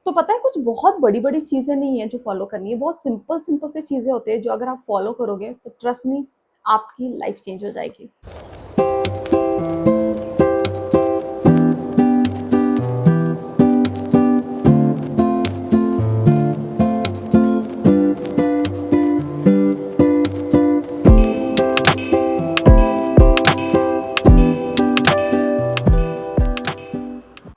तो पता है कुछ बहुत बड़ी-बड़ी चीज़ें नहीं है जो फ़ॉलो करनी है, बहुत सिंपल सिंपल सी चीज़ें होती हैं जो अगर आप फ़ॉलो करोगे तो ट्रस्ट मी आपकी लाइफ़ चेंज हो जाएगी।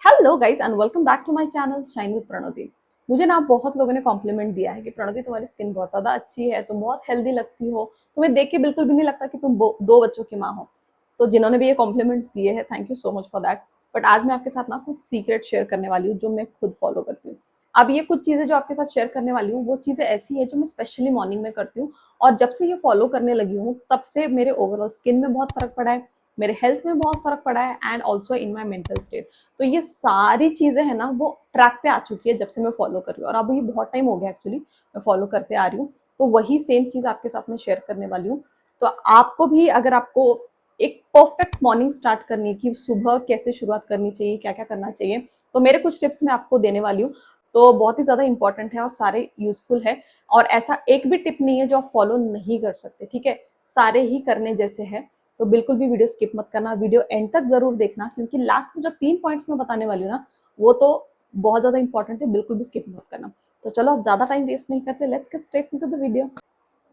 Hello guys and welcome back to my channel shine with Pranoti. मुझे ना बहुत लोगों ने कॉम्प्लीमेंट दिया है कि प्रणोति तुम्हारी स्किन बहुत ज़्यादा अच्छी है, तुम बहुत हेल्दी लगती हो, तुम्हें देख के बिल्कुल भी नहीं लगता कि तुम दो बच्चों की माँ हो। तो जिन्होंने भी ये कॉम्प्लीमेंट्स दिए हैं thank you so much for that. But आज मैं आपके साथ ना कुछ सीक्रेट शेयर करने वाली हूँ जो मैं खुद फॉलो करती हूँ। अब ये कुछ चीज़ें जो आपके साथ शेयर करने वाली हूँ वो चीज़ें ऐसी है जो मैं स्पेशली मॉर्निंग में करती हूँ, और जब से ये फॉलो करने लगी हूँ तब से मेरे ओवरऑल स्किन में बहुत फर्क पड़ा है, मेरे हेल्थ में बहुत फर्क पड़ा है and also in my mental state. तो ये सारी चीज़ें हैं ना वो ट्रैक पे आ चुकी है जब से मैं फॉलो कर रही हूँ, और अब ये बहुत टाइम हो गया एक्चुअली मैं फॉलो करते आ रही हूँ। तो वही सेम चीज़ आपके साथ में शेयर करने वाली हूँ। तो आपको भी अगर आपको एक परफेक्ट मॉर्निंग स्टार्ट करनी है कि सुबह कैसे शुरुआत करनी चाहिए, क्या क्या करना चाहिए, तो मेरे कुछ टिप्स मैं आपको देने वाली हूँ। तो बहुत ही ज़्यादा इंपॉर्टेंट है और सारे यूजफुल है, और ऐसा एक भी टिप नहीं है जो आप फॉलो नहीं कर सकते, ठीक है। सारे ही करने जैसे है। तो बिल्कुल भी वीडियो स्किप मत करना, वीडियो एंड तक जरूर देखना, क्योंकि लास्ट में जो 3 पॉइंट्स मैं बताने वाली हूँ ना वो तो बहुत ज्यादा इंपॉर्टेंट है, बिल्कुल भी स्किप मत करना। तो चलो अब ज्यादा टाइम वेस्ट नहीं करते, let's get straight into the video.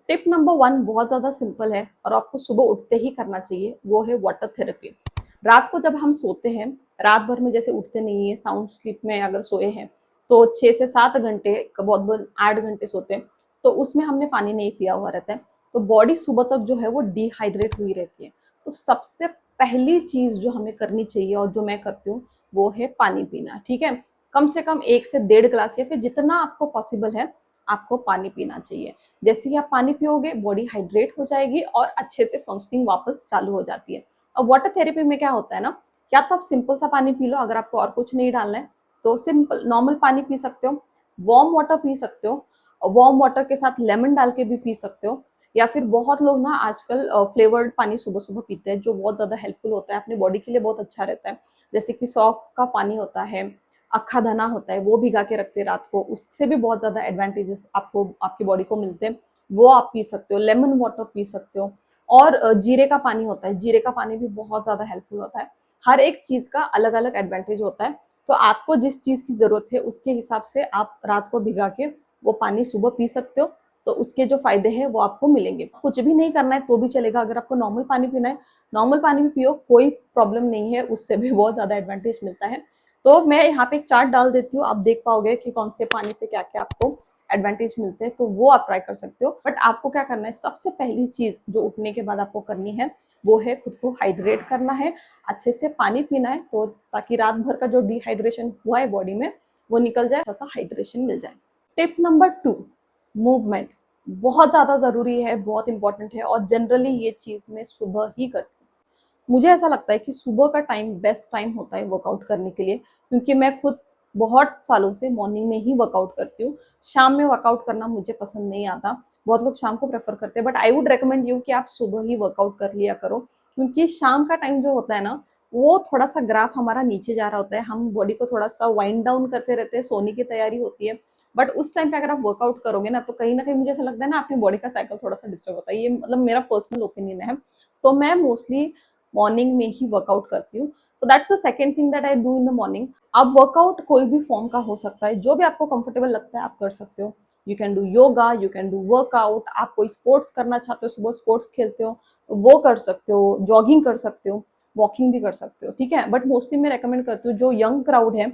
Tip number 1 बहुत ज्यादा सिंपल है और आपको सुबह उठते ही करना चाहिए, वो है वाटर थेरेपी। रात को जब हम सोते हैं, रात भर में जैसे उठते नहीं है, साउंड स्लीप में अगर सोए हैं तो 6 से 7 घंटे, बहुत बहुत 8 घंटे सोते हैं, तो उसमें हमने पानी नहीं पिया हुआ रहता है, तो बॉडी सुबह तक जो है वो डिहाइड्रेट हुई रहती है। तो सबसे पहली चीज जो हमें करनी चाहिए और जो मैं करती हूँ वो है पानी पीना, ठीक है। कम से कम 1 से 1.5 गिलास या फिर जितना आपको पॉसिबल है आपको पानी पीना चाहिए। जैसे ही आप पानी पियोगे बॉडी हाइड्रेट हो जाएगी और अच्छे से फंक्शनिंग वापस चालू हो जाती है। अब वाटर थेरेपी में क्या होता है ना, या तो आप सिंपल सा पानी पी लो, अगर आपको और कुछ नहीं डालना है तो सिंपल नॉर्मल पानी पी सकते हो, वार्म वाटर पी सकते हो, वार्म वाटर के साथ लेमन डाल के भी पी सकते हो, या फिर बहुत लोग ना आजकल फ्लेवर्ड पानी सुबह सुबह पीते हैं जो बहुत ज़्यादा हेल्पफुल होता है, अपनी बॉडी के लिए बहुत अच्छा रहता है। जैसे कि सौंफ का पानी होता है, अक्खा धना होता है, वो भिगा के रखते हैं रात को, उससे भी बहुत ज़्यादा एडवांटेजेस आपको आपकी बॉडी को मिलते हैं, वो आप पी सकते हो। लेमन वाटर पी सकते हो, और जीरे का पानी होता है, जीरे का पानी भी बहुत ज़्यादा हेल्पफुल होता है। हर एक चीज़ का अलग अलग एडवांटेज होता है, तो आपको जिस चीज़ की ज़रूरत है उसके हिसाब से आप रात को भिगा के वो पानी सुबह पी सकते हो, तो उसके जो फायदे हैं वो आपको मिलेंगे। कुछ भी नहीं करना है तो भी चलेगा, अगर आपको नॉर्मल पानी पीना है नॉर्मल पानी भी पियो, कोई प्रॉब्लम नहीं है, उससे भी बहुत ज़्यादा एडवांटेज मिलता है। तो मैं यहाँ पे एक चार्ट डाल देती हूँ, आप देख पाओगे कि कौन से पानी से क्या क्या आपको एडवांटेज मिलते हैं, तो वो आप ट्राई कर सकते हो। बट आपको क्या करना है, सबसे पहली चीज जो उठने के बाद आपको करनी है वो है खुद को हाइड्रेट करना है, अच्छे से पानी पीना है, तो ताकि रात भर का जो डिहाइड्रेशन हुआ है बॉडी में वो निकल जाए, अच्छा हाइड्रेशन मिल जाए। टिप नंबर 2, मूवमेंट बहुत ज्यादा जरूरी है, बहुत इंपॉर्टेंट है, और जनरली ये चीज मैं सुबह ही करती हूँ। मुझे ऐसा लगता है कि सुबह का टाइम बेस्ट टाइम होता है वर्कआउट करने के लिए, क्योंकि मैं खुद बहुत सालों से मॉर्निंग में ही वर्कआउट करती हूँ। शाम में वर्कआउट करना मुझे पसंद नहीं आता, बहुत लोग शाम को प्रेफर करते हैं, but I would recommend you कि आप सुबह ही वर्कआउट कर लिया करो, क्योंकि शाम का टाइम जो होता है ना वो थोड़ा सा ग्राफ हमारा नीचे जा रहा होता है, हम बॉडी को थोड़ा सा वाइंड डाउन करते रहते हैं, सोने की तैयारी होती है। बट उस टाइम पे अगर आप वर्कआउट करोगे ना तो कहीं ना कहीं मुझे ऐसा लगता है ना अपनी बॉडी का साइकिल थोड़ा सा डिस्टर्ब होता है, ये मतलब मेरा पर्सनल ओपिनियन है। तो मैं मोस्टली मॉर्निंग में ही वर्कआउट करती हूँ। So that's the second thing that I do in the morning. अब वर्कआउट कोई भी फॉर्म का हो सकता है, जो भी आपको कंफर्टेबल लगता है आप कर सकते हो। You can do yoga, you can do workout, आप कोई स्पोर्ट्स करना चाहते हो, सुबह स्पोर्ट्स खेलते हो तो वो कर सकते हो, जॉगिंग कर सकते हो, वॉकिंग भी कर सकते हो, ठीक है। बट मोस्टली मैं रेकमेंड करती हूँ जो यंग क्राउड है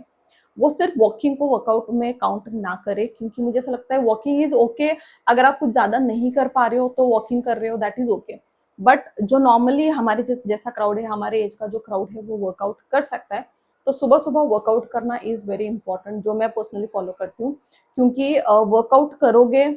वो सिर्फ वॉकिंग को वर्कआउट में काउंट ना करे, क्योंकि मुझे ऐसा लगता है वॉकिंग इज ओके, अगर आप कुछ ज्यादा नहीं कर पा रहे हो तो वॉकिंग कर रहे हो दैट इज ओके। बट जो नॉर्मली हमारे जैसा क्राउड है, हमारे एज का जो क्राउड है वो वर्कआउट कर सकता है। तो सुबह सुबह वर्कआउट करना इज वेरी इंपॉर्टेंट, जो मैं पर्सनली फॉलो करती हूँ, क्योंकि वर्कआउट करोगे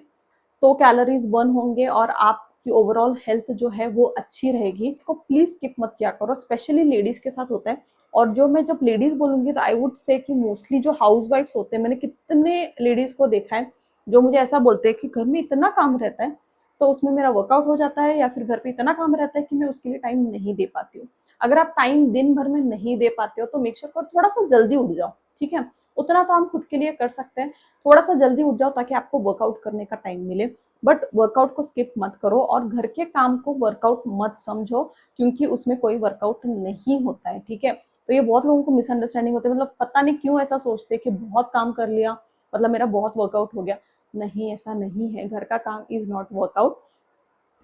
तो कैलोरीज बर्न होंगे और आपकी ओवरऑल हेल्थ जो है वो अच्छी रहेगी। इसको प्लीज स्किप मत किया करो, स्पेशली लेडीज के साथ होता है। और जो मैं जब लेडीज बोलूंगी तो आई वुड से कि मोस्टली जो हाउस वाइफ्स होते हैं, मैंने कितने लेडीज को देखा है जो मुझे ऐसा बोलते हैं कि घर में इतना काम रहता है तो उसमें मेरा वर्कआउट हो जाता है, या फिर घर पे इतना काम रहता है कि मैं उसके लिए टाइम नहीं दे पाती हूँ। अगर आप टाइम दिन भर में नहीं दे पाते हो तो मेक श्योर करो थोड़ा सा जल्दी उठ जाओ, ठीक है। उतना तो हम खुद के लिए कर सकते हैं, थोड़ा सा जल्दी उठ जाओ ताकि आपको वर्कआउट करने का टाइम मिले। बट वर्कआउट को स्किप मत करो और घर के काम को वर्कआउट मत समझो, क्योंकि उसमें कोई वर्कआउट नहीं होता है, ठीक है। तो ये बहुत लोगों को मिसअंडरस्टैंडिंग होती है, मतलब पता नहीं क्यों ऐसा सोचते हैं कि बहुत काम कर लिया मतलब मेरा बहुत वर्कआउट हो गया। नहीं, ऐसा नहीं है। घर का काम इज नॉट वर्कआउट।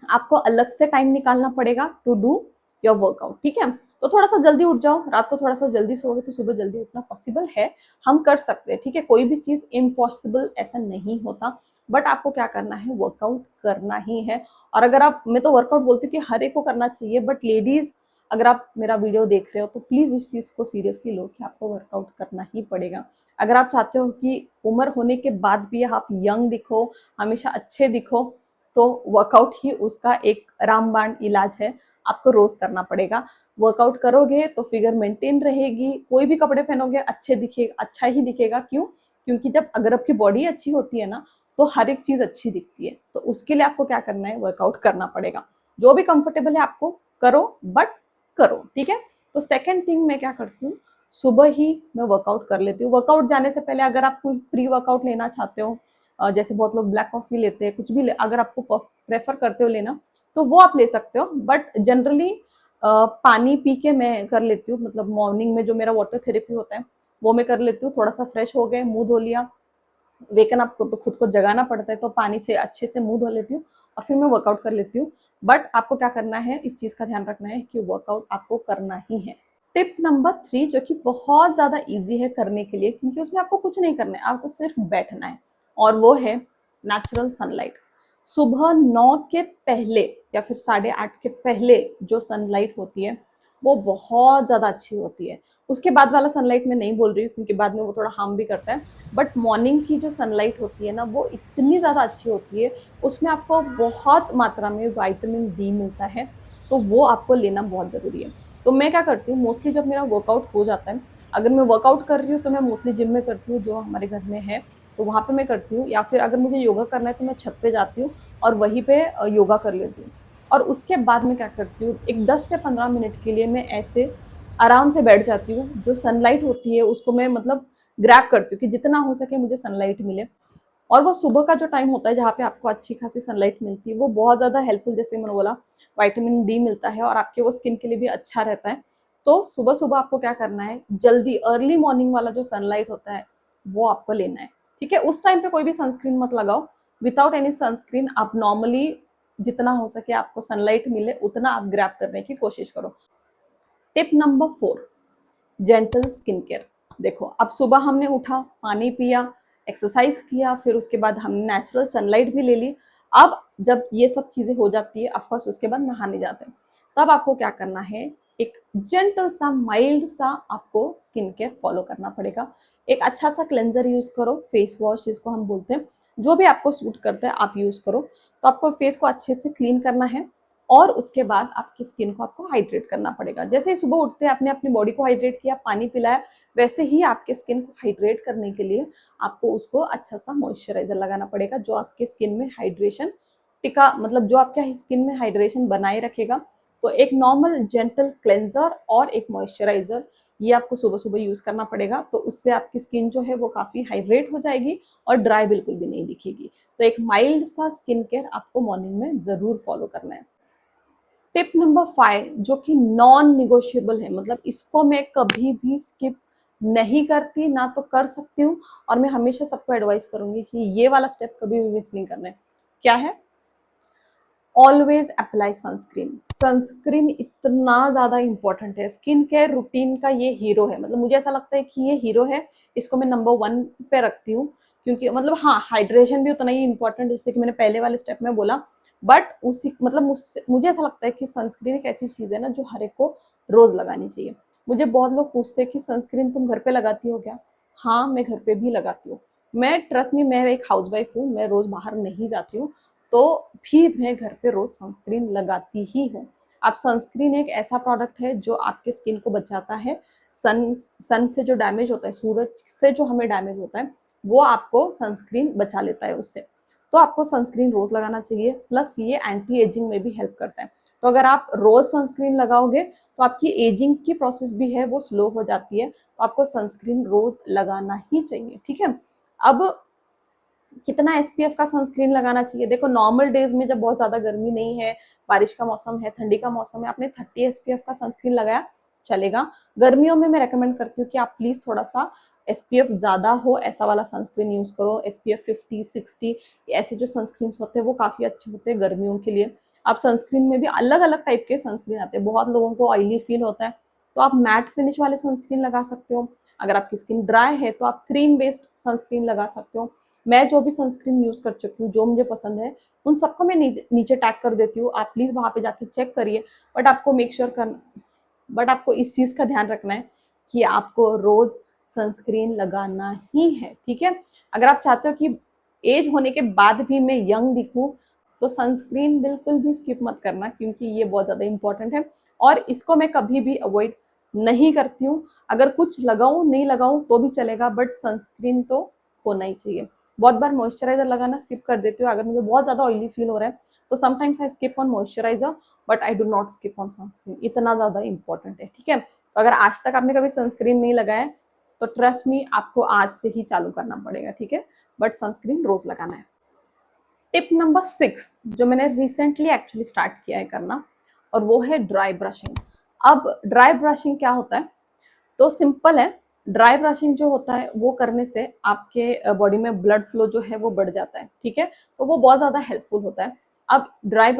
आपको अलग से टाइम निकालना पड़ेगा टू डू योर वर्कआउट, ठीक है। तो थोड़ा सा जल्दी उठ जाओ, रात को थोड़ा सा जल्दी सोओगे तो सुबह जल्दी उठना पॉसिबल है, हम कर सकते हैं, ठीक है। कोई भी चीज इम्पॉसिबल ऐसा नहीं होता, बट आपको क्या करना है, वर्कआउट करना ही है। और अगर आप, मैं तो वर्कआउट बोलती हूँ कि हर एक को करना चाहिए, बट लेडीज अगर आप मेरा वीडियो देख रहे हो तो प्लीज इस चीज को सीरियसली लो कि आपको वर्कआउट करना ही पड़ेगा। अगर आप चाहते हो कि उम्र होने के बाद भी आप यंग दिखो, हमेशा अच्छे दिखो, तो वर्कआउट ही उसका एक रामबाण इलाज है। आपको रोज करना पड़ेगा। वर्कआउट करोगे तो फिगर मेंटेन रहेगी, कोई भी कपड़े पहनोगे अच्छे दिखेगा, अच्छा ही दिखेगा। क्यों? क्योंकि जब अगर आपकी बॉडी अच्छी होती है ना तो हर एक चीज अच्छी दिखती है। तो उसके लिए आपको क्या करना है, वर्कआउट करना पड़ेगा। जो भी कंफर्टेबल है आपको करो, बट करो, ठीक है। तो सेकेंड थिंग मैं क्या करती हूँ, सुबह ही मैं वर्कआउट कर लेती हूँ। वर्कआउट जाने से पहले अगर आप कोई प्री वर्कआउट लेना चाहते हो, जैसे बहुत लोग ब्लैक कॉफी लेते हैं, कुछ भी अगर आपको प्रेफर करते हो लेना तो वो आप ले सकते हो। बट जनरली पानी पी के मैं कर लेती हूँ, मतलब मॉर्निंग में जो मेरा वाटर थेरेपी होता है वो मैं कर लेती हूँ। थोड़ा सा फ्रेश हो गए, मुंह धो लिया, वेकन आपको तो खुद को जगाना पड़ता है तो पानी से अच्छे से मुंह धो लेती हूँ और फिर मैं वर्कआउट कर लेती हूँ। बट आपको क्या करना है, इस चीज का ध्यान रखना है कि वर्कआउट आपको करना ही है। टिप नंबर 3 जो कि बहुत ज्यादा इजी है करने के लिए, क्योंकि उसमें आपको कुछ नहीं करना है, आपको सिर्फ बैठना है, और वो है नेचुरल सनलाइट। सुबह 9 के पहले या फिर 8:30 के पहले जो सनलाइट होती है वो बहुत ज्यादा अच्छी होती है। उसके बाद वाला सनलाइट मैं नहीं बोल रही हूँ क्योंकि बाद में वो थोड़ा हार्म भी करता है। बट मॉर्निंग की जो सनलाइट होती है ना वो इतनी ज्यादा अच्छी होती है, उसमें आपको बहुत मात्रा में विटामिन डी मिलता है, तो वो आपको लेना बहुत जरूरी है। तो मैं क्या करती हूँ, मोस्टली जब मेरा वर्कआउट हो जाता है, अगर मैं वर्कआउट कर रही हूँ तो मैं मोस्टली जिम में करती हूँ जो हमारे घर में है, तो वहां पे मैं करती हूँ। या फिर अगर मुझे योगा करना है तो मैं छत पे जाती हूँ और वहीं पे योगा कर लेती हूँ। और उसके बाद मैं क्या करती हूँ, एक 10 से 15 मिनट के लिए मैं ऐसे आराम से बैठ जाती हूँ। जो सनलाइट होती है उसको मैं मतलब ग्रैब करती हूँ कि जितना हो सके मुझे सनलाइट मिले। और वो सुबह का जो टाइम होता है जहाँ पे आपको अच्छी खासी सनलाइट मिलती है वो बहुत ज़्यादा हेल्पफुल, जैसे मैंने बोला विटामिन डी मिलता है और आपके वो स्किन के लिए भी अच्छा रहता है। तो सुबह सुबह आपको क्या करना है, जल्दी अर्ली मॉर्निंग वाला जो सनलाइट होता है वो आपको लेना है, ठीक है। उस टाइम पे कोई भी सनस्क्रीन मत लगाओ, विदाउट एनी सनस्क्रीन आप नॉर्मली जितना हो सके आपको सनलाइट मिले उतना आप ग्रैब करने की कोशिश करो। Tip number 4, gentle skin care. देखो अब सुबह हमने उठा, पानी पिया, एक्सरसाइज किया, फिर उसके बाद हमने नेचुरल सनलाइट भी ले ली। अब जब ये सब चीजें हो जाती है ऑफकोर्स उसके बाद नहाने जाते हैं, तब आपको क्या करना है, एक जेंटल सा माइल्ड सा आपको स्किन केयर फॉलो करना पड़ेगा। एक अच्छा सा क्लेंजर यूज करो, फेस वॉश जिसको हम बोलते हैं, जो भी आपको सूट करता है आप यूज करो। तो आपको फेस को अच्छे से क्लीन करना है और उसके बाद आपकी स्किन को आपको हाइड्रेट करना पड़ेगा। जैसे ही सुबह उठते हैं आपने अपनी बॉडी को हाइड्रेट किया, पानी पिलाया, वैसे ही आपके स्किन को हाइड्रेट करने के लिए आपको उसको अच्छा सा मॉइस्चराइजर लगाना पड़ेगा जो आपके स्किन में हाइड्रेशन टिका, मतलब जो आपके स्किन में हाइड्रेशन बनाए रखेगा। तो एक नॉर्मल जेंटल क्लेंजर और एक मॉइस्चराइजर ये आपको सुबह सुबह यूज करना पड़ेगा। तो उससे आपकी स्किन जो है वो काफी हाइड्रेट हो जाएगी और ड्राई बिल्कुल भी नहीं दिखेगी। तो एक माइल्ड सा स्किन केयर आपको मॉर्निंग में जरूर फॉलो करना है। टिप नंबर 5 जो कि नॉन निगोशिएबल है, मतलब इसको मैं कभी भी स्किप नहीं करती, ना तो कर सकती हूँ, और मैं हमेशा सबको एडवाइस करूंगी कि ये वाला स्टेप कभी भी मिस नहीं करना है। क्या है? Always apply sunscreen. सनस्क्रीन इतना ज्यादा इंपॉर्टेंट है, स्किन केयर रूटीन का ये हीरो है, मतलब मुझे ऐसा लगता है कि ये हीरो है, इसको मैं नंबर 1 पे रखती हूँ। क्योंकि मतलब हाँ, हाइड्रेशन भी उतना ही इंपॉर्टेंट है जैसे कि मैंने पहले वाले स्टेप में बोला। बट उसी मतलब मुझे ऐसा लगता है कि सनस्क्रीन एक ऐसी चीज है ना जो हर एक को रोज लगानी चाहिए। मुझे बहुत लोग पूछते हैं कि सनस्क्रीन तुम घर पे लगाती हो क्या? हाँ, मैं घर पे भी लगाती हूँ। मैं ट्रस्ट मी, मैं एक हाउसवाइफ हूँ, मैं रोज बाहर नहीं जाती हूँ, तो भी मैं घर पे रोज सनस्क्रीन लगाती ही हूँ। अब सनस्क्रीन एक ऐसा प्रोडक्ट है जो आपके स्किन को बचाता है सन से जो डैमेज होता है, सूरज से जो हमें डैमेज होता है वो आपको सनस्क्रीन बचा लेता है उससे। तो आपको सनस्क्रीन रोज लगाना चाहिए, प्लस ये एंटी एजिंग में भी हेल्प करता है। तो अगर आप रोज सनस्क्रीन लगाओगे तो आपकी एजिंग की प्रोसेस भी है वो स्लो हो जाती है, तो आपको सनस्क्रीन रोज लगाना ही चाहिए, ठीक है। अब कितना एसपीएफ का सनस्क्रीन लगाना चाहिए? देखो नॉर्मल डेज में जब बहुत ज्यादा गर्मी नहीं है, बारिश का मौसम है, ठंडी का मौसम है, आपने 30 एसपीएफ का सनस्क्रीन लगाया चलेगा। गर्मियों में मैं रेकमेंड करती हूँ कि आप प्लीज थोड़ा सा एसपीएफ ज्यादा हो ऐसा वाला सनस्क्रीन यूज करो। एसपीएफ 50 60 ऐसे जो सनस्क्रीन होते हैं वो काफी अच्छे होते हैं गर्मियों के लिए। आप सनस्क्रीन में भी अलग अलग टाइप के सनस्क्रीन आते हैं, बहुत लोगों को ऑयली फील होता है तो आप मैट फिनिश वाले सनस्क्रीन लगा सकते हो। अगर आपकी स्किन ड्राई है तो आप क्रीम बेस्ड सनस्क्रीन लगा सकते हो। मैं जो भी सनस्क्रीन यूज कर चुकी हूँ, जो मुझे पसंद है, उन सबको मैं नीचे टैग कर देती हूँ, आप प्लीज वहां पे जाके चेक करिए। बट आपको मेक श्योर कर बट आपको इस चीज का ध्यान रखना है कि आपको रोज सनस्क्रीन लगाना ही है, ठीक है। अगर आप चाहते हो कि एज होने के बाद भी मैं यंग दिखूं तो सनस्क्रीन बिल्कुल भी स्किप मत करना, क्योंकि ये बहुत ज्यादा इंपॉर्टेंट है और इसको मैं कभी भी अवॉइड नहीं करती हूँ। अगर कुछ लगाऊं नहीं लगाऊं तो भी चलेगा, बट सनस्क्रीन तो होना ही चाहिए। बहुत बार मॉइस्चराइजर लगाना स्किप कर देती हूँ अगर मुझे बहुत ज्यादा ऑयली फील हो रहा है, तो sometimes I skip on moisturiser but I do not skip on sunscreen, इतना ज्यादा इंपॉर्टेंट है, ठीक है। तो अगर आज तक आपने कभी सनस्क्रीन नहीं लगाया तो ट्रस्ट मी आपको आज से ही चालू करना पड़ेगा, ठीक है। बट सनस्क्रीन रोज लगाना है। टिप नंबर 6 जो मैंने रिसेंटली एक्चुअली स्टार्ट किया है करना, और वो है ड्राई ब्रशिंग। अब ड्राई ब्रशिंग क्या होता है? तो सिंपल है। ड्राई ब्रशिंग जो होता है वो करने से आपके बॉडी में ब्लड फ्लो जो है वो बढ़ जाता है, ठीक है। तो वो बहुत ज्यादा हेल्पफुल होता है। अब ड्राई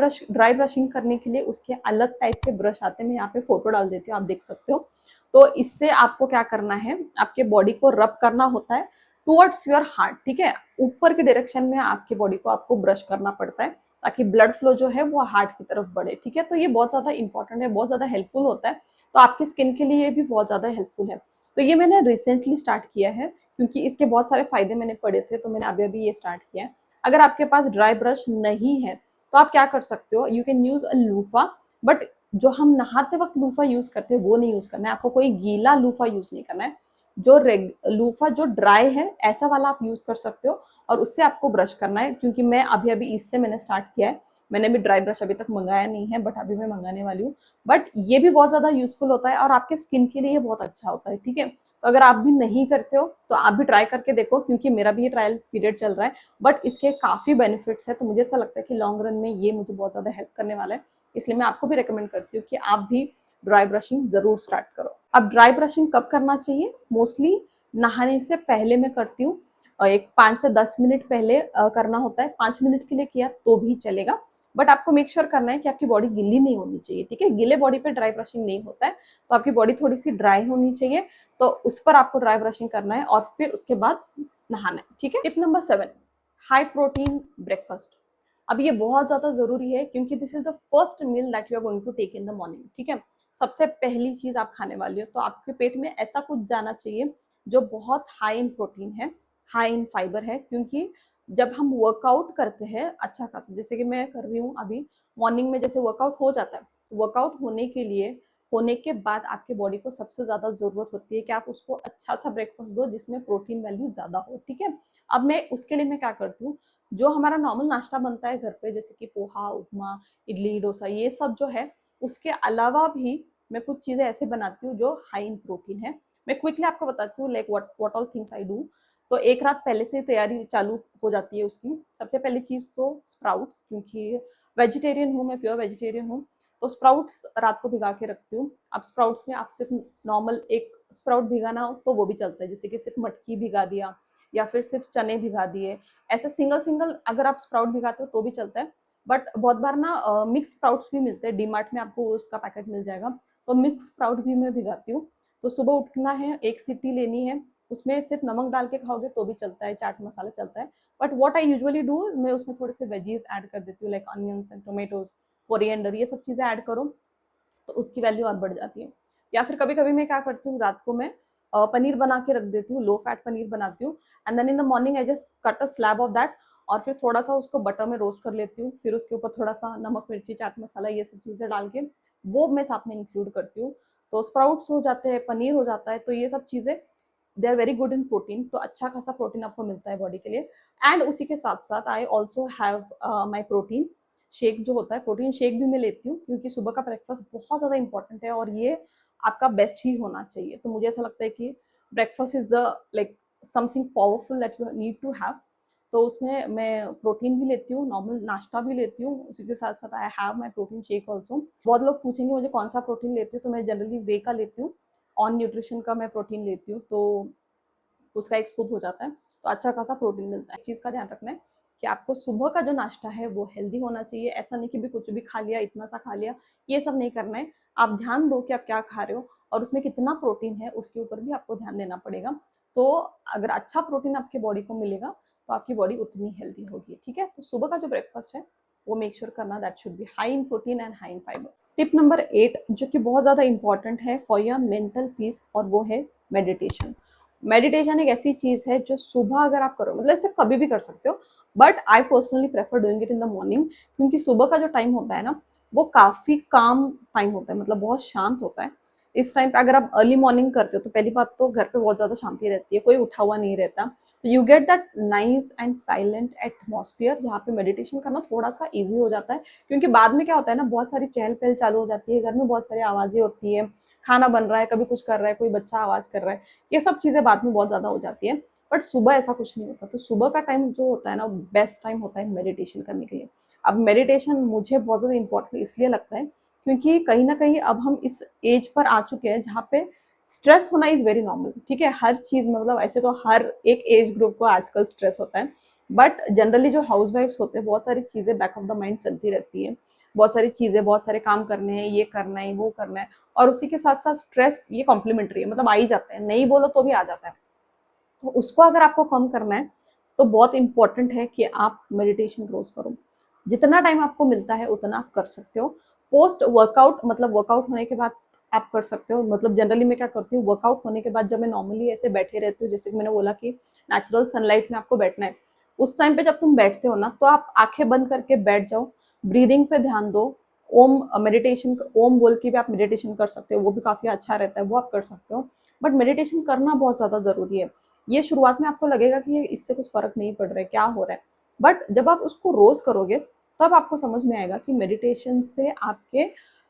ब्रशिंग करने के लिए उसके अलग टाइप के ब्रश आते हैं, मैं यहाँ पे फोटो डाल देती हूँ, आप देख सकते हो। तो इससे आपको क्या करना है, आपके बॉडी को रब करना होता है टुवर्ड्स योर हार्ट, ठीक है। ऊपर के डायरेक्शन में आपकी बॉडी को आपको ब्रश करना पड़ता है ताकि ब्लड फ्लो जो है वो हार्ट की तरफ बढ़े, ठीक है। तो ये बहुत ज्यादा इंपॉर्टेंट है, बहुत ज्यादा हेल्पफुल होता है, तो आपकी स्किन के लिए भी बहुत ज्यादा हेल्पफुल है। तो ये मैंने रिसेंटली स्टार्ट किया है क्योंकि इसके बहुत सारे फायदे मैंने पढ़े थे, तो मैंने अभी अभी ये स्टार्ट किया है। अगर आपके पास ड्राई ब्रश नहीं है तो आप क्या कर सकते हो, you can use a loofah. But जो हम नहाते वक्त लूफा यूज करते हैं वो नहीं यूज करना है आपको, कोई गीला लूफा यूज नहीं करना है। जो लूफा जो ड्राई है ऐसा वाला आप यूज कर सकते हो और उससे आपको ब्रश करना है, क्योंकि मैं अभी अभी इससे मैंने स्टार्ट किया है। मैंने भी ड्राई ब्रश अभी तक मंगाया नहीं है बट अभी मैं मंगाने वाली हूँ। बट ये भी बहुत ज्यादा यूजफुल होता है और आपके स्किन के लिए बहुत अच्छा होता है, ठीक है। तो अगर आप भी नहीं करते हो तो आप भी ट्राई करके देखो, क्योंकि मेरा भी ये ट्रायल पीरियड चल रहा है। बट इसके काफी बेनिफिट्स है, तो मुझे ऐसा लगता है कि लॉन्ग रन में ये मुझे बहुत ज्यादा हेल्प करने वाला है। इसलिए मैं आपको भी रिकमेंड करती हूँ कि आप भी ड्राई ब्रशिंग जरूर स्टार्ट करो। अब ड्राई ब्रशिंग कब करना चाहिए? मोस्टली नहाने से पहले मैं करती हूँ, एक 5 से 10 मिनट पहले करना होता है। 5 मिनट के लिए किया तो भी चलेगा, बट आपको मेक श्योर करना है कि आपकी बॉडी गीली नहीं होनी चाहिए, ठीक है। गीले बॉडी पे ड्राई ब्रशिंग नहीं होता है, तो आपकी बॉडी थोड़ी सी ड्राई होनी चाहिए, तो उस पर आपको ड्राई ब्रशिंग करना है और फिर उसके बाद नहाना है, ठीक है। Tip number 7, high protein breakfast. अब ये बहुत ज्यादा जरूरी है क्योंकि this is the first meal that you are going to take in the morning, ठीक है। सबसे पहली चीज आप खाने वाली हो, तो आपके पेट में ऐसा कुछ जाना चाहिए जो बहुत हाई इन प्रोटीन है, हाई इन फाइबर है। क्योंकि जब हम वर्कआउट करते हैं अच्छा खासा, जैसे कि मैं कर रही हूँ अभी, मॉर्निंग में जैसे वर्कआउट हो जाता है, वर्कआउट होने के लिए होने के बाद आपके बॉडी को सबसे ज्यादा जरूरत होती है कि आप उसको अच्छा सा ब्रेकफास्ट दो जिसमें प्रोटीन वैल्यू ज्यादा हो, ठीक है। अब मैं उसके लिए मैं क्या करती हूँ, जो हमारा नॉर्मल नाश्ता बनता है घर पे, जैसे कि पोहा, उपमा, इडली, डोसा, ये सब जो है, उसके अलावा भी मैं कुछ चीजें ऐसे बनाती हूँ जो हाई इन प्रोटीन है। मैं क्विकली आपको बताती हूँ like what all things I do. तो एक रात पहले से तैयारी चालू हो जाती है उसकी। सबसे पहली चीज तो स्प्राउट्स, क्योंकि वेजिटेरियन हूँ मैं, प्योर वेजिटेरियन हूँ, तो स्प्राउट्स रात को भिगा के रखती हूँ। अब स्प्राउट्स में आप सिर्फ नॉर्मल एक स्प्राउट भिगाना हो तो वो भी चलता है, जैसे कि सिर्फ मटकी भिगा दिया या फिर सिर्फ चने भिगा दिए, ऐसे सिंगल सिंगल अगर आप स्प्राउट भिगाते हो तो भी चलता है। बट बहुत बार ना मिक्स स्प्राउट्स भी मिलते हैं, डीमार्ट में आपको उसका पैकेट मिल जाएगा, तो मिक्स स्प्राउट भी मैं भिगाती हूँ। तो सुबह उठना है, एक सीटी लेनी है, उसमें सिर्फ नमक डाल के खाओगे तो भी चलता है, चाट मसाला चलता है। But what I usually do, मैं उसमें थोड़े से वेजीज ऐड कर देती हूँ, like onions and tomatoes, coriander, ये सब चीजें ऐड करो तो उसकी वैल्यू और बढ़ जाती है। या फिर कभी कभी मैं क्या करती हूँ, रात को मैं पनीर बना के रख देती हूँ, लो फैट पनीर बनाती हूँ, and then in the morning I just cut a slab of that, और फिर थोड़ा सा उसको बटर में रोस्ट कर लेती हूँ, फिर उसके ऊपर थोड़ा सा नमक, मिर्ची, चाट मसाला, ये सब चीजें डाल के वो मैं साथ में इंक्लूड करती हूँ। तो स्प्राउट्स हो जाते हैं, पनीर हो जाता है, तो ये सब चीजें they are very good in protein, तो अच्छा खासा प्रोटीन आपको मिलता है बॉडी के लिए। एंड उसी के साथ साथ I also have my protein shake जो होता है, प्रोटीन शेक भी मैं लेती हूँ, क्योंकि सुबह का ब्रेकफास्ट बहुत ज़्यादा इंपॉर्टेंट है और ये आपका बेस्ट ही होना चाहिए। तो मुझे ऐसा लगता है कि breakfast is the like something powerful that you need to have. तो उसमें मैं प्रोटीन भी लेती हूँ, नॉर्मल नाश्ता भी लेती हूँ, उसी के साथ साथ I have my protein shake also. बहुत लोग पूछेंगे मुझे कौन सा प्रोटीन लेती हूँ, तो मैं जनरली वे का लेती हूँ, ऑन न्यूट्रिशन का मैं प्रोटीन लेती हूँ, तो उसका एक स्कूप हो जाता है, तो अच्छा खासा प्रोटीन मिलता है। इस चीज़ का ध्यान रखना है कि आपको सुबह का जो नाश्ता है वो हेल्दी होना चाहिए। ऐसा नहीं कि भी कुछ भी खा लिया, इतना सा खा लिया, ये सब नहीं करना है। आप ध्यान दो कि आप क्या खा रहे हो और उसमें कितना प्रोटीन है, उसके ऊपर भी आपको ध्यान देना पड़ेगा। तो अगर अच्छा प्रोटीन आपके बॉडी को मिलेगा तो आपकी बॉडी उतनी हेल्दी होगी, ठीक है। तो सुबह का जो ब्रेकफास्ट है वो मेक श्योर करना that should be high in protein and high in fibre. Tip number 8 जो कि बहुत ज़्यादा इंपॉर्टेंट है फॉर योर मेंटल पीस, और वो है मेडिटेशन। मेडिटेशन एक ऐसी चीज़ है जो सुबह अगर आप करो, मतलब इसे कभी भी कर सकते हो, but I personally prefer doing it in the morning, क्योंकि सुबह का जो टाइम होता है ना वो काफ़ी काम टाइम होता है, मतलब बहुत शांत होता है। इस टाइम पे अगर आप अर्ली मॉर्निंग करते हो तो पहली बात तो घर पे बहुत ज़्यादा शांति रहती है, कोई उठा हुआ नहीं रहता, तो you get that nice and silent atmosphere जहाँ पे मेडिटेशन करना थोड़ा सा ईजी हो जाता है। क्योंकि बाद में क्या होता है ना, बहुत सारी चहल पहल चालू हो जाती है, घर में बहुत सारी आवाज़ें होती है, खाना बन रहा है, कभी कुछ कर रहा है, कोई बच्चा आवाज़ कर रहा है, ये सब चीज़ें बाद में बहुत ज़्यादा हो जाती है। बट सुबह ऐसा कुछ नहीं होता, तो सुबह का टाइम जो होता है ना बेस्ट टाइम होता है मेडिटेशन करने के लिए। अब मेडिटेशन मुझे बहुत ज़्यादा इंपॉर्टेंट इसलिए लगता है क्योंकि कहीं ना कहीं अब हम इस एज पर आ चुके हैं जहाँ पे स्ट्रेस होना इज़ वेरी नॉर्मल, ठीक है। हर चीज़ में, मतलब ऐसे तो हर एक एज ग्रुप को आजकल स्ट्रेस होता है, बट जनरली जो हाउस वाइफ्स होते हैं बहुत सारी चीज़ें बैक ऑफ द माइंड चलती रहती है, बहुत सारी चीज़ें, बहुत सारे काम करने हैं, ये करना है, वो करना है, और उसी के साथ साथ स्ट्रेस ये कॉम्प्लीमेंट्री है, मतलब आ ही जाता है, नहीं बोलो तो भी आ जाता है। तो उसको अगर आपको कम करना है तो बहुत इंपॉर्टेंट है कि आप मेडिटेशन रोज करो। जितना टाइम आपको मिलता है उतना आप कर सकते हो। पोस्ट वर्कआउट, मतलब वर्कआउट होने के बाद आप कर सकते हो। मतलब जनरली मैं क्या करती हूँ, वर्कआउट होने के बाद जब मैं नॉर्मली ऐसे बैठे रहती हूँ, जैसे कि मैंने बोला कि नेचुरल सनलाइट में आपको बैठना है, उस टाइम पे जब तुम बैठते हो ना तो आप आंखें बंद करके बैठ जाओ, ब्रीदिंग पे ध्यान दो। ओम मेडिटेशन, ओम बोल के भी आप मेडिटेशन कर सकते हो, वो भी काफ़ी अच्छा रहता है, वो आप कर सकते हो। बट मेडिटेशन करना बहुत ज़्यादा ज़रूरी है। ये शुरुआत में आपको लगेगा कि ये इससे कुछ फ़र्क नहीं पड़ रहा है, क्या हो रहा है, बट जब आप उसको रोज़ करोगे तब आपको समझ में आएगा कि मेडिटेशन से आपके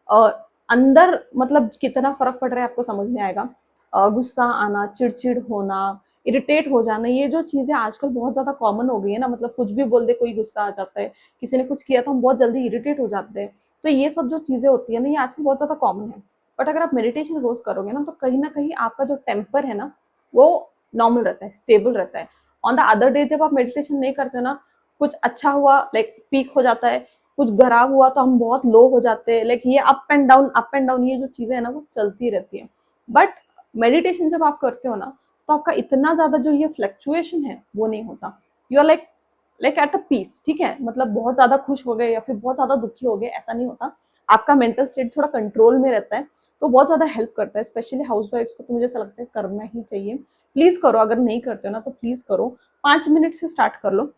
अ, अंदर मतलब कितना फ़र्क पड़ रहा है आपको समझ में आएगा। गुस्सा आना, चिड़चिड़ होना, इरिटेट हो जाना, ये जो चीज़ें आजकल बहुत ज़्यादा कॉमन हो गई है ना, मतलब कुछ भी बोल दे कोई गुस्सा आ जाता है, किसी ने कुछ किया तो हम बहुत जल्दी इरिटेट हो जाते हैं। तो ये सब जो चीज़ें होती है ना, ये आजकल बहुत ज़्यादा कॉमन है। बट अगर आप मेडिटेशन रोज़ करोगे ना तो कहीं न कहीं आपका जो टेम्पर है ना वो नॉर्मल रहता है, स्टेबल रहता है। ऑन द अदर डे जब आप मेडिटेशन नहीं करते हो ना, कुछ अच्छा हुआ लाइक पीक हो जाता है, कुछ खराब हुआ तो हम बहुत लो हो जाते हैं, लाइक ये अप एंड डाउन ये जो चीजें है ना वो चलती रहती है। बट मेडिटेशन जब आप करते हो ना तो आपका इतना ज्यादा जो ये फ्लक्चुएशन है वो नहीं होता। You are like at a peace, ठीक है। मतलब बहुत ज्यादा खुश हो गए या फिर बहुत ज्यादा दुखी हो गए, ऐसा नहीं होता। आपका मेंटल स्टेट थोड़ा कंट्रोल में रहता है, तो बहुत ज्यादा हेल्प करता है। स्पेशली हाउस वाइफ्स को तो मुझे ऐसा लगता है करना ही चाहिए। प्लीज करो, अगर नहीं करते हो ना तो प्लीज करो। 5 मिनट से स्टार्ट कर लो,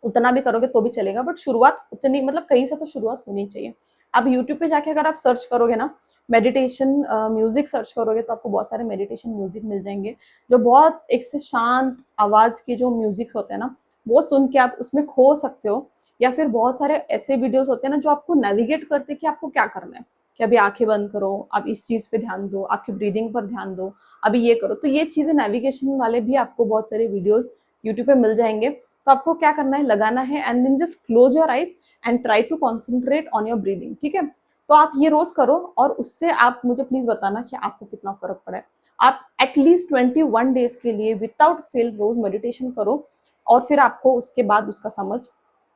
उतना भी करोगे तो भी चलेगा, बट शुरुआत उतनी, मतलब कहीं से तो शुरुआत होनी चाहिए। आप यूट्यूब पे जाके अगर आप सर्च करोगे ना मेडिटेशन म्यूजिक सर्च करोगे तो आपको बहुत सारे मेडिटेशन म्यूजिक मिल जाएंगे, जो बहुत एक से शांत आवाज के जो म्यूजिक होते हैं ना वो सुन के आप उसमें खो सकते हो। या फिर बहुत सारे ऐसे वीडियोस होते हैं ना जो आपको नेविगेट करते हैं कि आपको क्या करना है, कि अभी आंखें बंद करो, आप इस चीज पे ध्यान दो, आपकी ब्रीदिंग पर ध्यान दो, अभी ये करो। तो ये चीजें नेविगेशन वाले भी आपको बहुत सारे वीडियोस यूट्यूब पे मिल जाएंगे। तो आपको क्या करना है, लगाना है and then just close your eyes and try to concentrate on your breathing, ठीक है। तो आप ये रोज करो और उससे आप मुझे प्लीज बताना कि आपको कितना फर्क पड़ा है। आप एटलीस्ट 21 डेज के लिए विदाउट फेल रोज मेडिटेशन करो, और फिर आपको उसके बाद उसका समझ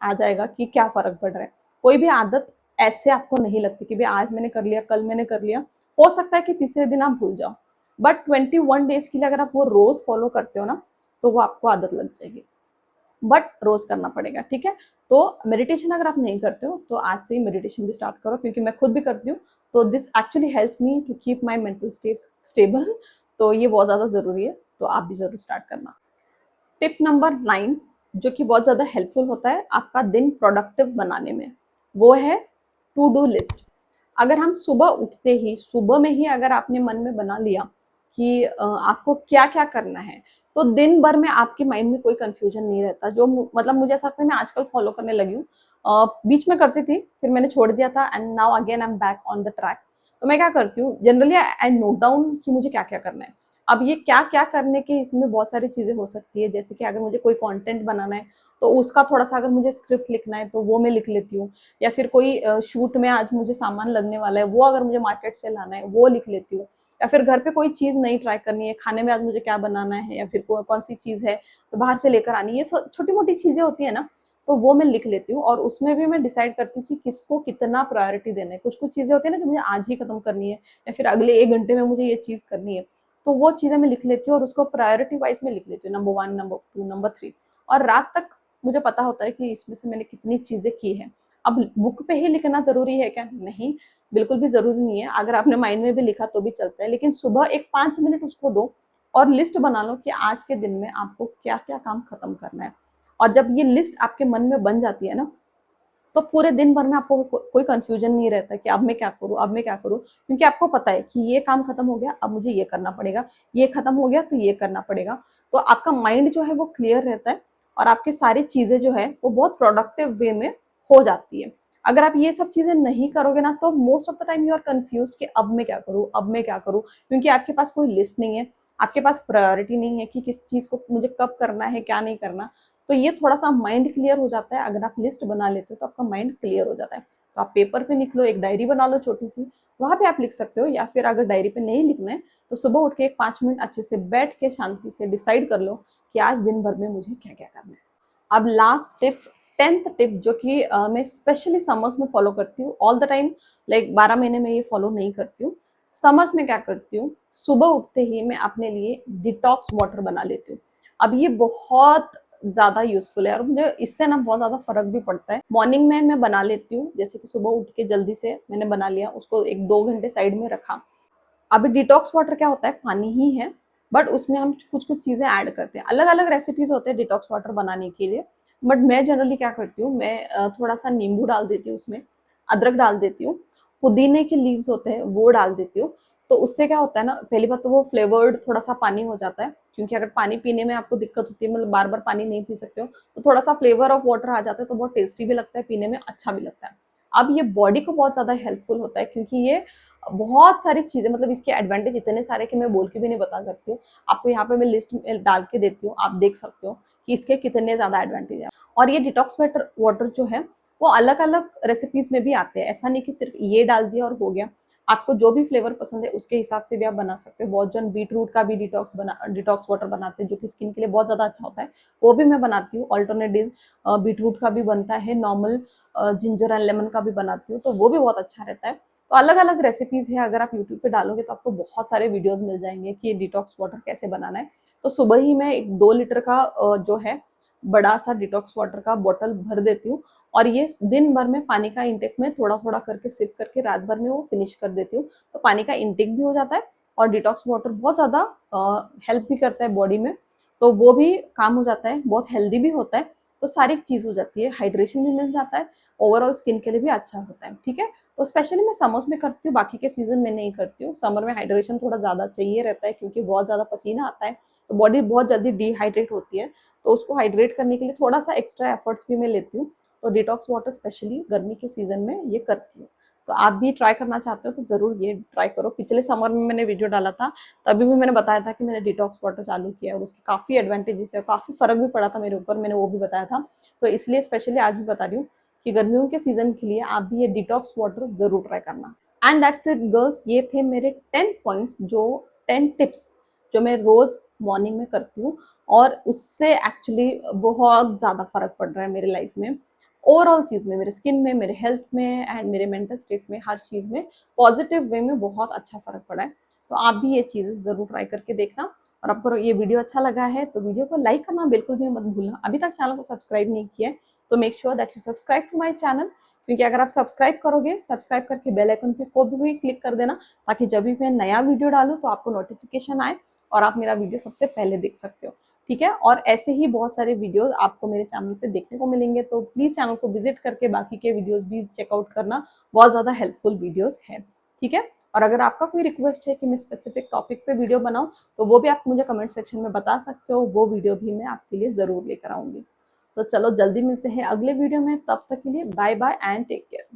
आ जाएगा कि क्या फर्क पड़ रहा है। कोई भी आदत ऐसे आपको नहीं लगती कि भाई आज मैंने कर लिया, कल मैंने कर लिया, हो सकता है कि तीसरे दिन आप भूल जाओ, बट 21 डेज के लिए अगर आप वो रोज फॉलो करते हो ना तो वो आपको आदत लग जाएगी। बट रोज करना पड़ेगा, ठीक है। तो मेडिटेशन अगर आप नहीं करते हो तो आज से ही मेडिटेशन भी स्टार्ट करो, क्योंकि मैं खुद भी करती हूँ। तो this actually helps me to keep my mental state stable. तो ये बहुत ज़्यादा ज़रूरी है, तो आप भी ज़रूर स्टार्ट करना। टिप नंबर 9 जो कि बहुत ज़्यादा हेल्पफुल होता है आपका दिन प्रोडक्टिव बनाने में, वो है टू डू लिस्ट। अगर हम सुबह उठते ही, सुबह में ही अगर आपने मन में बना लिया कि आपको क्या क्या करना है, तो दिन भर में आपके माइंड में कोई कंफ्यूजन नहीं रहता। जो मतलब मुझे ऐसा लगता है मैं आजकल फॉलो करने लगी हूँ। बीच में करती थी, फिर मैंने छोड़ दिया था, and now again I am back on the track. तो मैं क्या करती हूँ, जनरली आई नोट डाउन कि मुझे क्या क्या करना है। अब ये क्या क्या करने के इसमें बहुत सारी चीजें हो सकती है, जैसे कि अगर मुझे कोई कंटेंट बनाना है तो उसका थोड़ा सा, अगर मुझे स्क्रिप्ट लिखना है तो वो मैं लिख लेती हूँ, या फिर कोई शूट में आज मुझे सामान लगने वाला है वो अगर मुझे मार्केट से लाना है वो लिख लेती हूँ, या फिर घर पे कोई चीज नई ट्राई करनी है, खाने में आज मुझे क्या बनाना है, या फिर कौन सी चीज है तो बाहर से लेकर आनी है, ये छोटी मोटी चीजें होती है ना, तो वो मैं लिख लेती हूँ। और उसमें भी मैं डिसाइड करती हूँ कि किसको कितना प्रायोरिटी देना है। कुछ कुछ चीजें होती है ना जो मुझे आज ही खत्म करनी है, या फिर अगले 1 घंटे में मुझे ये चीज करनी है, तो वो चीजें मैं लिख लेती हूँ और उसको प्रायोरिटी वाइज में लिख लेती हूँ, नंबर 1, नंबर 2, नंबर 3। और रात तक मुझे पता होता है कि इसमें से मैंने कितनी चीजें की है। अब बुक पे ही लिखना जरूरी है क्या? नहीं, बिल्कुल भी जरूरी नहीं है। अगर आपने माइंड में भी लिखा तो भी चलता है, लेकिन सुबह एक 5 मिनट उसको दो और लिस्ट बना लो कि आज के दिन में आपको क्या क्या काम खत्म करना है। और जब ये लिस्ट आपके मन में बन जाती है ना, तो पूरे दिन भर में आपको कोई कंफ्यूजन नहीं रहता कि अब मैं क्या करूँ, अब मैं क्या करूँ, क्योंकि आपको पता है कि ये काम खत्म हो गया, अब मुझे ये करना पड़ेगा, ये खत्म हो गया तो ये करना पड़ेगा। तो आपका माइंड जो है वो क्लियर रहता है, और आपकी सारी चीजें जो है वो बहुत प्रोडक्टिव वे में हो जाती है। अगर आप ये सब चीजें नहीं करोगे ना, तो most of the time you are confuse कि अब मैं क्या करूँ, अब मैं क्या करूँ, क्योंकि आपके पास कोई लिस्ट नहीं है, आपके पास प्रायोरिटी नहीं है कि किस चीज को मुझे कब करना है, क्या नहीं करना। तो ये थोड़ा सा माइंड क्लियर हो जाता है। अगर आप लिस्ट बना लेते हो तो आपका माइंड क्लियर हो जाता है। तो आप पेपर पे निकलो, एक डायरी बना लो छोटी सी, वहां पे आप लिख सकते हो, या फिर अगर डायरी पे नहीं लिखना है तो सुबह उठ के एक 5 मिनट अच्छे से बैठ के शांति से डिसाइड कर लो कि आज दिन भर में मुझे क्या क्या करना है। अब लास्ट टिप, 10th टिप, जो कि मैं स्पेशली समर्स में फॉलो करती हूँ ऑल द टाइम, लाइक 12 महीने में ये फॉलो नहीं करती हूँ। समर्स में क्या करती हूँ, सुबह उठते ही मैं अपने लिए डिटॉक्स वाटर बना लेती हूँ। अब ये बहुत ज्यादा यूजफुल है और मुझे इससे ना बहुत ज्यादा फर्क भी पड़ता है। मॉर्निंग में मैं बना लेती हूँ, जैसे कि सुबह उठ के जल्दी से मैंने बना लिया, उसको 1-2 घंटे साइड में रखा। अभी डिटॉक्स वाटर क्या होता है, पानी ही है, बट उसमें हम कुछ कुछ चीजें ऐड करते हैं। अलग अलग रेसिपीज होते हैं डिटॉक्स वाटर बनाने के लिए, बट मैं जनरली क्या करती हूँ, मैं थोड़ा सा नींबू डाल देती हूँ उसमें, अदरक डाल देती हूँ, पुदीने के लीव्स होते हैं वो डाल देती हूँ। तो उससे क्या होता है ना, पहली बात तो वो फ्लेवर्ड थोड़ा सा पानी हो जाता है, क्योंकि अगर पानी पीने में आपको दिक्कत होती है, मतलब बार बार पानी नहीं पी सकते हो, तो थोड़ा सा फ्लेवर ऑफ वाटर आ जाता है, तो बहुत टेस्टी भी लगता है, पीने में अच्छा भी लगता है। अब ये बॉडी को बहुत ज्यादा हेल्पफुल होता है, क्योंकि ये बहुत सारी चीजें, मतलब इसके एडवांटेज इतने सारे कि मैं बोल के भी नहीं बता सकती हूँ। आपको यहाँ पे मैं लिस्ट डाल के देती हूँ, आप देख सकते हो कि इसके कितने ज्यादा एडवांटेज है। और ये डिटॉक्स वाटर वाटर जो है वो अलग अलग रेसिपीज में भी आते हैं, ऐसा नहीं कि सिर्फ ये डाल दिया और हो गया। आपको जो भी फ्लेवर पसंद है उसके हिसाब से भी आप बना सकते हो। बहुत जन बीट रूट का भी डिटॉक्स वाटर बनाते हैं, जो कि स्किन के लिए बहुत ज्यादा अच्छा होता है, वो भी मैं बनाती हूँ। ऑल्टरनेट डेज बीट रूट का भी बनता है, नॉर्मल जिंजर एंड लेमन का भी बनाती हूँ, तो वो भी बहुत अच्छा रहता है। तो अलग अलग रेसिपीज है, अगर आप यूट्यूब पे डालोगे तो आपको बहुत सारे वीडियोस मिल जाएंगे कि ये डिटॉक्स वाटर कैसे बनाना है। तो सुबह ही मैं 2 लीटर का जो है बड़ा सा डिटॉक्स वाटर का बोतल भर देती हूँ, और ये दिन भर में पानी का इंटेक में थोड़ा थोड़ा करके सिप करके रात भर में वो फिनिश कर देती हूँ। तो पानी का इंटेक भी हो जाता है, और डिटॉक्स वाटर बहुत ज्यादा हेल्प भी करता है बॉडी में, तो वो भी काम हो जाता है, बहुत हेल्दी भी होता है। तो सारी चीज हो जाती है, हाइड्रेशन भी मिल जाता है, ओवरऑल स्किन के लिए भी अच्छा होता है। ठीक है, तो स्पेशली मैं समर्स में करती हूँ, बाकी के सीजन में नहीं करती हूँ। समर में हाइड्रेशन थोड़ा ज्यादा चाहिए रहता है, क्योंकि बहुत ज्यादा पसीना आता है, तो बॉडी बहुत जल्दी डिहाइड्रेट होती है, तो उसको हाइड्रेट करने के लिए थोड़ा सा एक्स्ट्रा एफर्ट्स भी मैं लेती हूँ। तो डिटॉक्स वाटर स्पेशली गर्मी के सीजन में ये करती हूँ। तो आप भी ट्राई करना चाहते हो तो जरूर ये ट्राई करो। पिछले समर में मैंने वीडियो डाला था, तभी भी मैंने बताया था कि मैंने डिटॉक्स वाटर चालू किया, और उसके काफी एडवांटेजेस है, काफी फर्क भी पड़ा था मेरे ऊपर, मैंने वो भी बताया था। तो इसलिए स्पेशली आज भी बता रही हूँ कि गर्मियों के सीजन के लिए आप भी ये डिटॉक्स वाटर जरूर ट्राई करना। एंड दैट्स इट गर्ल्स, ये थे मेरे 10 पॉइंट्स, जो 10 टिप्स जो मैं रोज मॉर्निंग में करती हूँ, और उससे एक्चुअली बहुत ज्यादा फर्क पड़ रहा है मेरे लाइफ में, ओवरऑल चीज में, मेरे स्किन में, मेरे हेल्थ में, एंड मेरे मेंटल स्टेट में, हर चीज में पॉजिटिव वे में बहुत अच्छा फर्क पड़ा है। तो आप भी ये चीजें जरूर ट्राई करके देखना। और आपको ये वीडियो अच्छा लगा है तो वीडियो को लाइक करना बिल्कुल भी मत भूलना। अभी तक चैनल को सब्सक्राइब नहीं किया है तो make sure that you subscribe to my channel, क्योंकि अगर आप सब्सक्राइब करोगे, सब्सक्राइब करके बेल आइकन पे को भी क्लिक कर देना, ताकि जब भी मैं नया वीडियो डालूं तो आपको नोटिफिकेशन आए और आप मेरा वीडियो सबसे पहले देख सकते हो। ठीक है, और ऐसे ही बहुत सारे वीडियोस आपको मेरे चैनल पे देखने को मिलेंगे, तो प्लीज चैनल को विजिट करके बाकी के वीडियोस भी चेकआउट करना, बहुत ज्यादा हेल्पफुल वीडियोस है। ठीक है, और अगर आपका कोई रिक्वेस्ट है कि मैं स्पेसिफिक टॉपिक पे वीडियो बनाऊं, तो वो भी आप मुझे कमेंट सेक्शन में बता सकते हो, वो वीडियो भी मैं आपके लिए ज़रूर लेकर आऊंगी। तो चलो जल्दी मिलते हैं अगले वीडियो में, तब तक के लिए bye bye and take care.